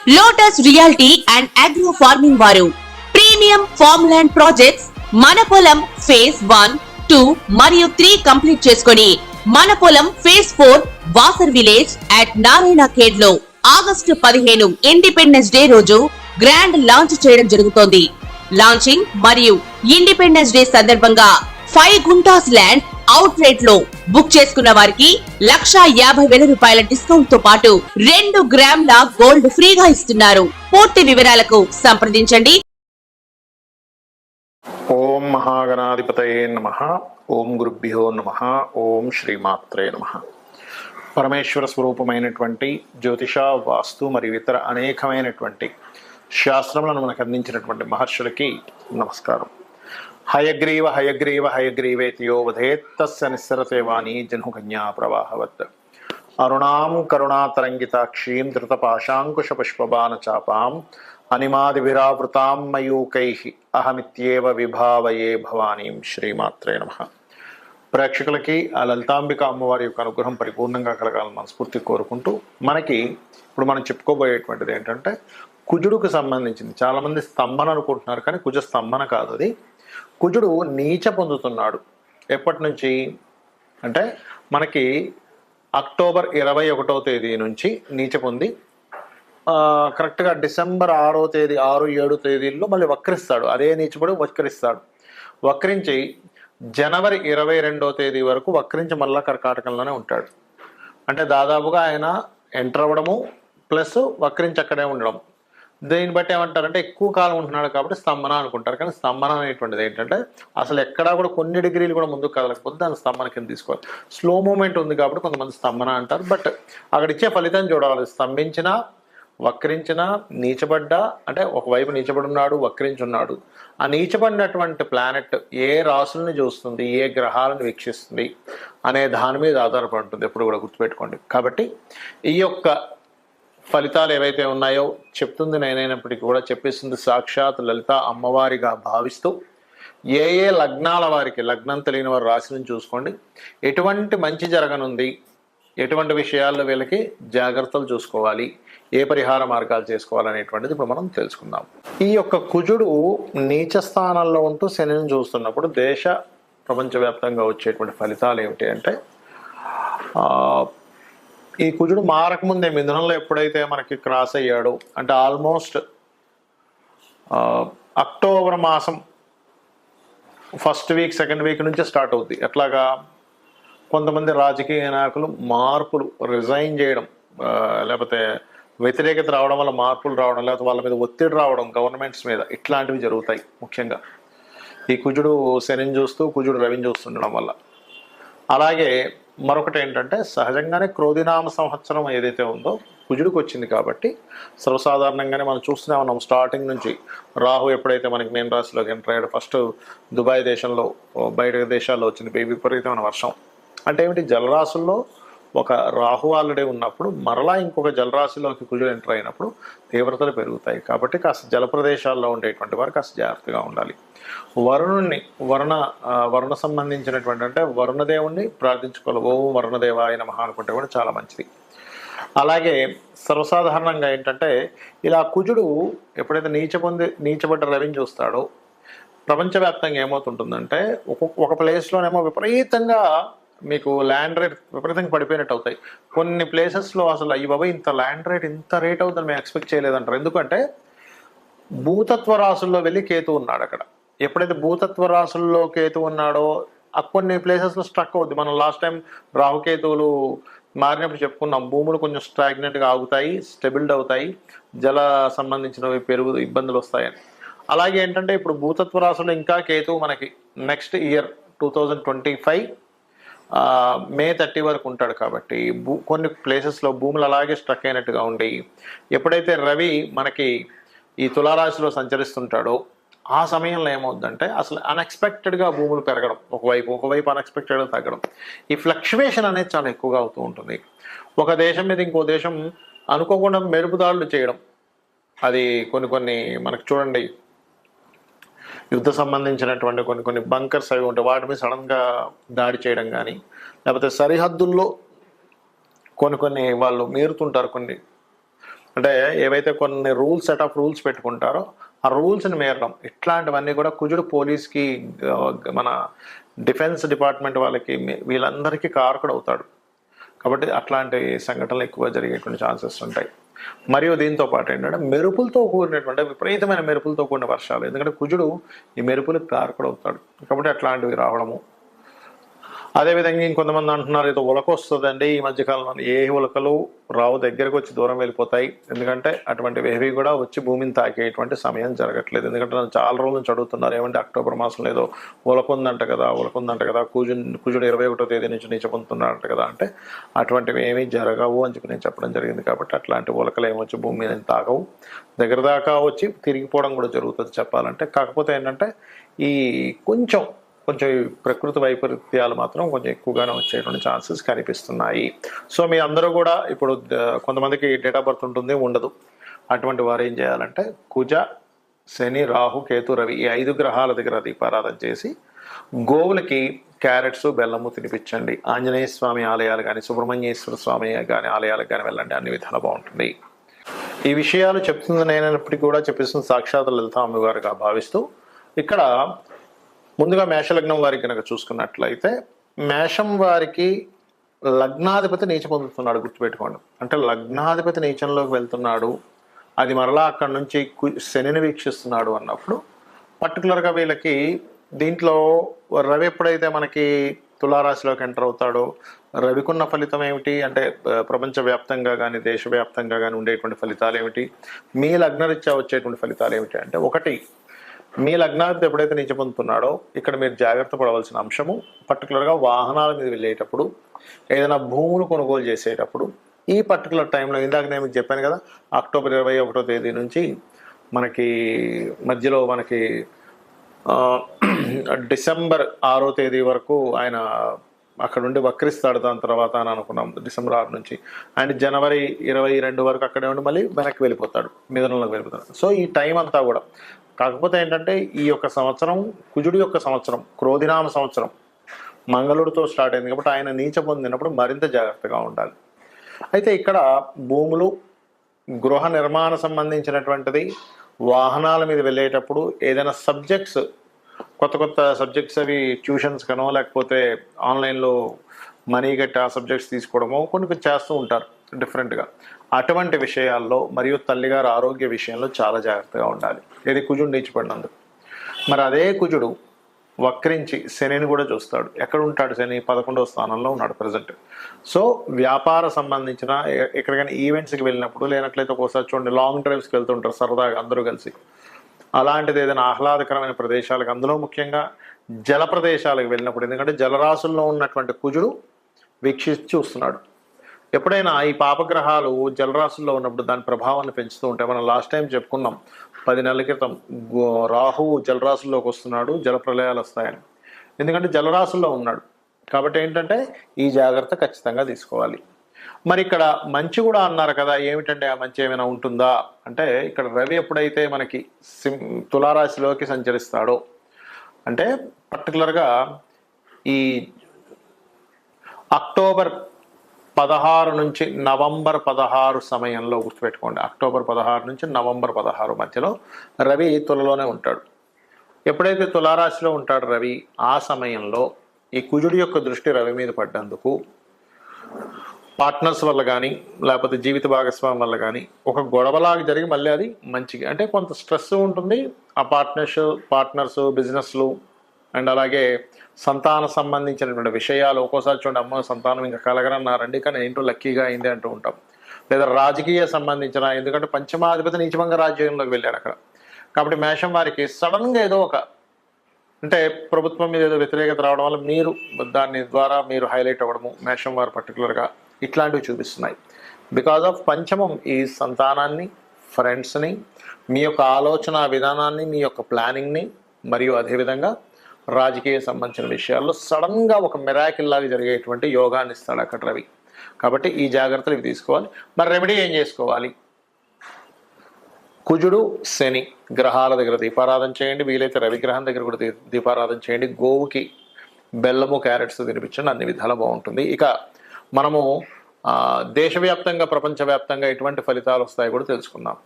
Lotus reality and agro farming వారు premium farm land projects మన పొలం ఫేజ్ 1, 2 మరియు 3 కంప్లీట్ చేసుకొని మన పొలం phase 4 Wasar village at Narayana Khed లో ఆగస్టు 15 ఇండిపెండెన్స్ డే రోజు గ్రాండ్ లాంచ్ చేయడం జరుగుతోంది. లాంచింగ్ మరియు ఇండిపెండెన్స్ డే సందర్భంగా 5 గుంటాస్ ల్యాండ్ అవుట్ రేట్ లో బుక్ చేసుకున్న వారికి 1,50,000 రూపాయల డిస్కౌంట్ తో పాటు 2 గ్రాముల గోల్డ్ ఫ్రీగా ఇస్తున్నారు. పూర్తి వివరాలకు సంప్రదించండి. ఓం మహాగణాధిపతయే నమః. ఓం గురుభ్యో నమః. ఓం శ్రీమాత్రే నమః. పరమేశ్వర స్వరూపమైనటువంటి జ్యోతిష, వాస్తు మరియు ఇతర అనేకమైనటువంటి శాస్త్రములను మనకు అందించినటువంటి మహర్షులకి నమస్కారం. హయగ్రీవ హయగ్రీవ హయగ్రీవేతియో వధేత్తస్య నిస్సరతే వాణి జన్హుకన్యా ప్రవాహవత్. అరుణాం కరుణాతరంగితాక్షీం ధృతపాశాంకుశపుష్పబాణ చాపాం అనిమాదిభిరావృతాం మయూకైః అహమిత్యేవ విభావయే భవానీం. శ్రీమాత్రే నమః. ప్రేక్షకులకి ఆ లలితాంబిక అమ్మవారి యొక్క అనుగ్రహం పరిపూర్ణంగా కలగాలని మనస్ఫూర్తి కోరుకుంటూ, మనకి ఇప్పుడు మనం చెప్పుకోబోయేటువంటిది ఏంటంటే కుజుడుకు సంబంధించింది. చాలామంది స్తంభన అనుకుంటున్నారు, కానీ కుజ స్తంభన కాదు. అది కుజుడు నీచ పొందుతున్నాడు. ఎప్పటి నుంచి అంటే మనకి అక్టోబర్ 21వ తేదీ నుంచి నీచ పొంది కరెక్ట్గా డిసెంబర్ 6వ తేదీ 6, 7 తేదీల్లో మళ్ళీ వక్రిస్తాడు. అదే నీచపడి వక్రిస్తాడు. వక్రించి జనవరి 22వ తేదీ వరకు వక్రించి మళ్ళా కర్కాటకంలోనే ఉంటాడు. అంటే దాదాపుగా ఆయన ఎంటర్ అవ్వడము ప్లస్ వక్రించి అక్కడే ఉండడం. దీన్ని బట్టి ఏమంటారంటే ఎక్కువ కాలం ఉంటున్నాడు కాబట్టి స్తంభన అనుకుంటారు. కానీ స్తంభన అనేటువంటిది ఏంటంటే అసలు ఎక్కడా కూడా కొన్ని డిగ్రీలు కూడా ముందుకు కదలకపోతే దాన్ని స్తంభన కింద తీసుకోవాలి. స్లో మూమెంట్ ఉంది కాబట్టి కొంతమంది స్తంభన అంటారు. బట్ అక్కడ ఇచ్చే ఫలితం చూడాలి. స్తంభించినా, వక్రించినా, నీచబడ్డా, అంటే ఒకవైపు నీచబడున్నాడు, వక్రించున్నాడు. ఆ నీచబడినటువంటి ప్లానెట్ ఏ రాసుల్ని చూస్తుంది, ఏ గ్రహాలను వీక్షిస్తుంది అనే దాని మీద ఆధారపడి ఉంటుంది. ఎప్పుడు కూడా గుర్తుపెట్టుకోండి. కాబట్టి ఈ యొక్క ఫలితాలు ఏవైతే ఉన్నాయో చెప్తుంది నేనైనప్పటికీ కూడా చెప్పేస్తుంది సాక్షాత్ లలిత అమ్మవారిగా భావిస్తూ, ఏ ఏ లగ్నాల వారికి, లగ్నం తెలియని వారు రాశిని చూసుకోండి, ఎటువంటి మంచి జరగనుంది, ఎటువంటి విషయాల్లో వీళ్ళకి జాగ్రత్తలు చూసుకోవాలి, ఏ పరిహార మార్గాలు చేసుకోవాలనేటువంటిది ఇప్పుడు మనం తెలుసుకుందాం. ఈ యొక్క కుజుడు నీచ స్థానంలో ఉంటూ శనిని చూస్తున్నప్పుడు దేశ ప్రపంచవ్యాప్తంగా వచ్చేటువంటి ఫలితాలు ఏమిటి అంటే, ఈ కుజుడు మారకముందే మిథునంలో ఎప్పుడైతే మనకి క్రాస్ అయ్యాడో, అంటే ఆల్మోస్ట్ అక్టోబర్ మాసం ఫస్ట్ వీక్, సెకండ్ వీక్ నుంచి స్టార్ట్ అవుద్ది. ఎట్లాగా కొంతమంది రాజకీయ నాయకులు మార్పులు, రిజైన్ చేయడం, లేకపోతే వ్యతిరేకత రావడం వల్ల మార్పులు రావడం, లేకపోతే వాళ్ళ మీద ఒత్తిడి రావడం గవర్నమెంట్స్ మీద, ఇట్లాంటివి జరుగుతాయి ముఖ్యంగా ఈ కుజుడు శనిని చూస్తూ, కుజుడు రవిని చూస్తుండడం వల్ల. అలాగే మరొకటి ఏంటంటే సహజంగానే క్రోధినామ సంవత్సరం ఏదైతే ఉందో కుజుడికి వచ్చింది కాబట్టి సర్వసాధారణంగానే మనం చూస్తూనే ఉన్నాం. స్టార్టింగ్ నుంచి రాహు ఎప్పుడైతే మనకి మీన రాశిలోకి ఎంటర్ అయ్యాడు, ఫస్ట్ దుబాయ్ దేశంలో, బయట దేశాల్లో వచ్చింది విపరీతమైన వర్షం. అంటే ఏమిటి, జలరాశుల్లో ఒక రాహు ఆల్రెడీ ఉన్నప్పుడు మరలా ఇంకొక జలరాశిలోకి కుజుడు ఎంటర్ అయినప్పుడు తీవ్రతలు పెరుగుతాయి. కాబట్టి కాస్త జల ప్రదేశాల్లో ఉండేటువంటి వారు కాస్త జాగ్రత్తగా ఉండాలి. వరుణుణ్ణి, వరుణ సంబంధించినటువంటి అంటే వరుణదేవుణ్ణి ప్రార్థించుకోవాలి. ఓం వరుణదేవాయ నమః అనుకుంటే కూడా చాలా మంచిది. అలాగే సర్వసాధారణంగా ఏంటంటే ఇలా కుజుడు ఎప్పుడైతే నీచబడ్డ రవిని చూస్తాడో ప్రపంచవ్యాప్తంగా ఏమవుతుంటుందంటే ఒక ప్లేస్లోనేమో విపరీతంగా మీకు ల్యాండ్ రేట్ విపరీతంగా పడిపోయినట్టు అవుతాయి. కొన్ని ప్లేసెస్లో అసలు ఈ బాబా ఇంత ల్యాండ్ రేట్, ఇంత రేట్ అవుతుందని మేము ఎక్స్పెక్ట్ చేయలేదంటారు. ఎందుకంటే భూతత్వ రాసుల్లో వెళ్ళి కేతు ఉన్నాడు అక్కడ. ఎప్పుడైతే భూతత్వ రాసుల్లో కేతు ఉన్నాడో కొన్ని ప్లేసెస్లో స్ట్రక్ అవుద్ది. మనం లాస్ట్ టైం రాహుకేతువులు మారినప్పుడు చెప్పుకున్నాం, భూములు కొంచెం స్టాగ్నెంట్గా ఆగుతాయి, స్టెబిల్డ్ అవుతాయి, జల సంబంధించినవి ఇబ్బందులు వస్తాయని. అలాగే ఏంటంటే ఇప్పుడు భూతత్వ రాసుల్లో ఇంకా కేతువు మనకి నెక్స్ట్ ఇయర్ 2025 మే 30 వరకు ఉంటాడు. కాబట్టి కొన్ని ప్లేసెస్లో భూములు అలాగే స్ట్రక్ అయినట్టుగా ఉండి, ఎప్పుడైతే రవి మనకి ఈ తులారాశిలో సంచరిస్తుంటాడో ఆ సమయంలో ఏమవుద్దంటే అసలు అన్ఎక్స్పెక్టెడ్గా భూములు పెరగడం, ఒకవైపు అన్ఎక్స్పెక్టెడ్గా తగ్గడం, ఈ ఫ్లక్చువేషన్ అనేది చాలా ఎక్కువగా అవుతూ ఉంటుంది. ఒక దేశం మీద ఇంకో దేశం అనుకోకుండా మెరుపుదాడులు చేయడం, అది కొన్ని మనకు చూడండి యుద్ధ సంబంధించినటువంటి కొన్ని బంకర్స్ అవి ఉంటాయి, వాటి మీద సడన్గా దాడి చేయడం కానీ, లేకపోతే సరిహద్దుల్లో కొన్ని వాళ్ళు మీరుతుంటారు కొన్ని అంటే ఏవైతే కొన్ని సెట్ ఆఫ్ రూల్స్ పెట్టుకుంటారో ఆ రూల్స్ని మేరడం, ఇట్లాంటివన్నీ కూడా కుజుడు పోలీస్కి, మన డిఫెన్స్ డిపార్ట్మెంట్ వాళ్ళకి, వీళ్ళందరికీ కారకుడు అవుతాడు. కాబట్టి అట్లాంటి సంఘటనలు ఎక్కువ జరిగేటువంటి ఛాన్సెస్ ఉంటాయి. మరియు దీంతో పాటు ఏంటంటే మెరుపులతో కూడినటువంటి విపరీతమైన మెరుపులతో కూడిన వర్షాలు, ఎందుకంటే కుజుడు ఈ మెరుపులకు కారకుడు అవుతాడు. కాబట్టి అట్లాంటివి రావడము. అదేవిధంగా ఇంకొంతమంది అంటున్నారు ఏదో ఉలక వస్తుందండి ఈ మధ్యకాలంలో. ఏ ఉలకలు రావు, దగ్గరకు వచ్చి దూరం వెళ్ళిపోతాయి. ఎందుకంటే అటువంటివి ఏవి కూడా వచ్చి భూమిని తాకేటువంటి సమయం జరగట్లేదు. ఎందుకంటే నన్ను చాలా రోజుల నుంచి అడుగుతున్నారు, ఏమంటే అక్టోబర్ మాసంలో ఏదో ఉలక ఉందంట కదా, కుజుడు 21వ తేదీ నుంచి నీచ పొందుతున్నాడంట కదా అంటే అటువంటివి ఏమీ జరగవు అని చెప్పి నేను చెప్పడం జరిగింది. కాబట్టి అట్లాంటి ఉలకలు ఏమొచ్చి భూమి మీద తాగవు, దగ్గర దాకా వచ్చి తిరిగిపోవడం కూడా జరుగుతుంది చెప్పాలంటే. కాకపోతే ఏంటంటే ఈ కొంచెం ఈ ప్రకృతి వైపరీత్యాలు మాత్రం కొంచెం ఎక్కువగానే వచ్చేటువంటి ఛాన్సెస్ కనిపిస్తున్నాయి. సో మీ అందరూ కూడా ఇప్పుడు కొంతమందికి డేట్ ఆఫ్ బర్త్ ఉంటుంది, ఉండదు. అటువంటి వారు ఏం చేయాలంటే కుజ, శని, రాహు, కేతు, రవి ఈ 5 గ్రహాల దగ్గర దీపారాధన చేసి గోవులకి క్యారెట్స్, బెల్లము తినిపించండి. ఆంజనేయ స్వామి ఆలయాలు కానీ, సుబ్రహ్మణ్యేశ్వర స్వామి కానీ ఆలయాలకు కానీ వెళ్ళండి, అన్ని విధాలు బాగుంటుంది. ఈ విషయాలు చెప్తుంది నేనప్పటికీ కూడా చెప్పిస్తుంది సాక్షాత్ లలిత అమ్మగారుగా భావిస్తూ, ఇక్కడ ముందుగా మేషలగ్నం వారికి కనుక చూసుకున్నట్లయితే మేషం వారికి లగ్నాధిపతి నీచ పొందుతున్నాడు, గుర్తుపెట్టుకోండి. అంటే లగ్నాధిపతి నీచంలోకి వెళ్తున్నాడు, అది మరలా అక్కడి నుంచి శనిని వీక్షిస్తున్నాడు అన్నప్పుడు పర్టికులర్గా వీళ్ళకి దీంట్లో రవి ఎప్పుడైతే మనకి తులారాశిలోకి ఎంటర్ అవుతాడో రవికున్న ఫలితం ఏమిటి అంటే ప్రపంచవ్యాప్తంగా కానీ దేశవ్యాప్తంగా కానీ ఉండేటువంటి ఫలితాలు ఏమిటి, మీ లగ్నరీత్యా వచ్చేటువంటి ఫలితాలు ఏమిటి అంటే, ఒకటి మీ లగ్నాధిపతి ఎప్పుడైతే నీచ పొందుతున్నాడో ఇక్కడ మీరు జాగ్రత్త పడవలసిన అంశము పర్టికులర్గా వాహనాల మీద వెళ్ళేటప్పుడు, ఏదైనా భూములు కొనుగోలు చేసేటప్పుడు ఈ పర్టికులర్ టైంలో, ఇందాక నేను మీకు చెప్పాను కదా అక్టోబర్ 21వ తేదీ నుంచి మనకి మధ్యలో మనకి డిసెంబర్ 6వ తేదీ వరకు ఆయన అక్కడ నుండి వక్రిస్తాడు. దాని తర్వాత అని అనుకున్నాం డిసెంబర్ 6 నుంచి ఆయన జనవరి 22 వరకు అక్కడే ఉండి మళ్ళీ వెనక్కి వెళ్ళిపోతాడు, మిథునంలోకి వెళ్ళిపోతాడు. సో ఈ టైం అంతా కూడా, కాకపోతే ఏంటంటే ఈ యొక్క సంవత్సరం కుజుడి యొక్క సంవత్సరం, క్రోధినామ సంవత్సరం, మంగళుడితో స్టార్ట్ అయింది కాబట్టి ఆయన నీచ పొందినప్పుడు మరింత జాగ్రత్తగా ఉండాలి. అయితే ఇక్కడ భూములు, గృహ నిర్మాణ సంబంధించినటువంటిది, వాహనాల మీద వెళ్ళేటప్పుడు ఏదైనా సబ్జెక్ట్స్, కొత్త సబ్జెక్ట్స్ అవి ట్యూషన్స్ కనో లేకపోతే ఆన్లైన్లో మనీ కట్టి ఆ సబ్జెక్ట్స్ తీసుకోవడమో కొన్ని చేస్తూ ఉంటారు డిఫరెంట్గా. అటువంటి విషయాల్లో మరియు తల్లిగారి ఆరోగ్య విషయంలో చాలా జాగ్రత్తగా ఉండాలి. ఏది కుజుడు నీచిపడినందుకు. మరి అదే కుజుడు వక్రించి శనిని కూడా చూస్తాడు. ఎక్కడ ఉంటాడు శని? 11వ స్థానంలో ఉన్నాడు ప్రజెంట్. సో వ్యాపార సంబంధించిన ఎక్కడికైనా ఈవెంట్స్కి వెళ్ళినప్పుడు, లేనట్లయితే ఒకసారి చూడండి లాంగ్ డ్రైవ్స్కి వెళ్తుంటారు సరదాగా అందరూ కలిసి, అలాంటిది ఏదైనా ఆహ్లాదకరమైన ప్రదేశాలకు, అందులో ముఖ్యంగా జల ప్రదేశాలకు వెళ్ళినప్పుడు, ఎందుకంటే జలరాశుల్లో ఉన్నటువంటి కుజుడు వీక్షించి చూస్తున్నాడు. ఎప్పుడైనా ఈ పాపగ్రహాలు జలరాశుల్లో ఉన్నప్పుడు దాని ప్రభావాన్ని పెంచుతూ ఉంటాయి. మనం లాస్ట్ టైం చెప్పుకున్నాం 10 నెలల క్రితం, రాహువు జలరాశుల్లోకి వస్తున్నాడు, జల ప్రళయాలు వస్తాయని. ఎందుకంటే జలరాశుల్లో ఉన్నాడు కాబట్టి ఏంటంటే ఈ జాగ్రత్త ఖచ్చితంగా తీసుకోవాలి. మరి ఇక్కడ మంచి కూడా అన్నారు కదా, ఏమిటంటే ఆ మంచి ఏమైనా ఉంటుందా అంటే, ఇక్కడ రవి ఎప్పుడైతే మనకి తులారాశిలోకి సంచరిస్తాడో అంటే పర్టికులర్గా ఈ అక్టోబర్ 16 నుంచి నవంబర్ 16 సమయంలో, గుర్తుపెట్టుకోండి, అక్టోబర్ 16 నుంచి నవంబర్ 16 మధ్యలో రవి తులలోనే ఉంటాడు. ఎప్పుడైతే తులారాశిలో ఉంటాడు రవి, ఆ సమయంలో ఈ కుజుడి యొక్క దృష్టి రవి మీద పడ్డందుకు పార్ట్నర్స్ వల్ల కానీ లేకపోతే జీవిత భాగస్వామి వల్ల కానీ ఒక గొడవలాగా జరిగి మళ్ళీ అది మంచిగా, అంటే కొంత స్ట్రెస్ ఉంటుంది. ఆ పార్ట్నర్స్ బిజినెస్లు అండ్ అలాగే సంతాన సంబంధించినటువంటి విషయాలు, ఒక్కోసారి చూడండి అమ్మ సంతానం ఇంకా కలగరన్నారండి కానీ ఏంటో లక్కీగా అయింది అంటూ ఉంటాం. లేదా రాజకీయ సంబంధించిన, ఎందుకంటే పంచమాధిపతి నీచభంగ రాజ్యంలోకి వెళ్ళాడు అక్కడ. కాబట్టి మేషం వారికి సడన్గా ఏదో ఒక, అంటే ప్రభుత్వం మీద ఏదో వ్యతిరేకత రావడం వల్ల మీరు దాని ద్వారా మీరు హైలైట్ అవ్వడము, మేషం వారు పర్టికులర్గా ఇట్లాంటివి చూపిస్తున్నాయి. బికాజ్ ఆఫ్ పంచమం ఈ సంతానాన్ని, ఫ్రెండ్స్ని, మీ యొక్క ఆలోచన విధానాన్ని, మీ యొక్క ప్లానింగ్ని, మరియు అదేవిధంగా రాజకీయ సంబంధించిన విషయాల్లో సడన్గా ఒక మిరాకిల్ లాగా జరిగేటువంటి యోగాన్ని ఇస్తాడు అక్కడ రవి. కాబట్టి ఈ జాగ్రత్తలు ఇవి తీసుకోవాలి. మరి రెమెడీ ఏం చేసుకోవాలి? కుజుడు శని గ్రహాల దగ్గర దీపారాధన చేయండి, వీలైతే రవి గ్రహం దగ్గర కూడా దీపారాధన చేయండి. గోవుకి బెల్లము క్యారెట్స్ తినిపించండి, అన్ని విధాలు బాగుంటుంది. ఇక మనము దేశవ్యాప్తంగా ప్రపంచవ్యాప్తంగా ఎటువంటి ఫలితాలు వస్తాయో కూడా తెలుసుకుందాం.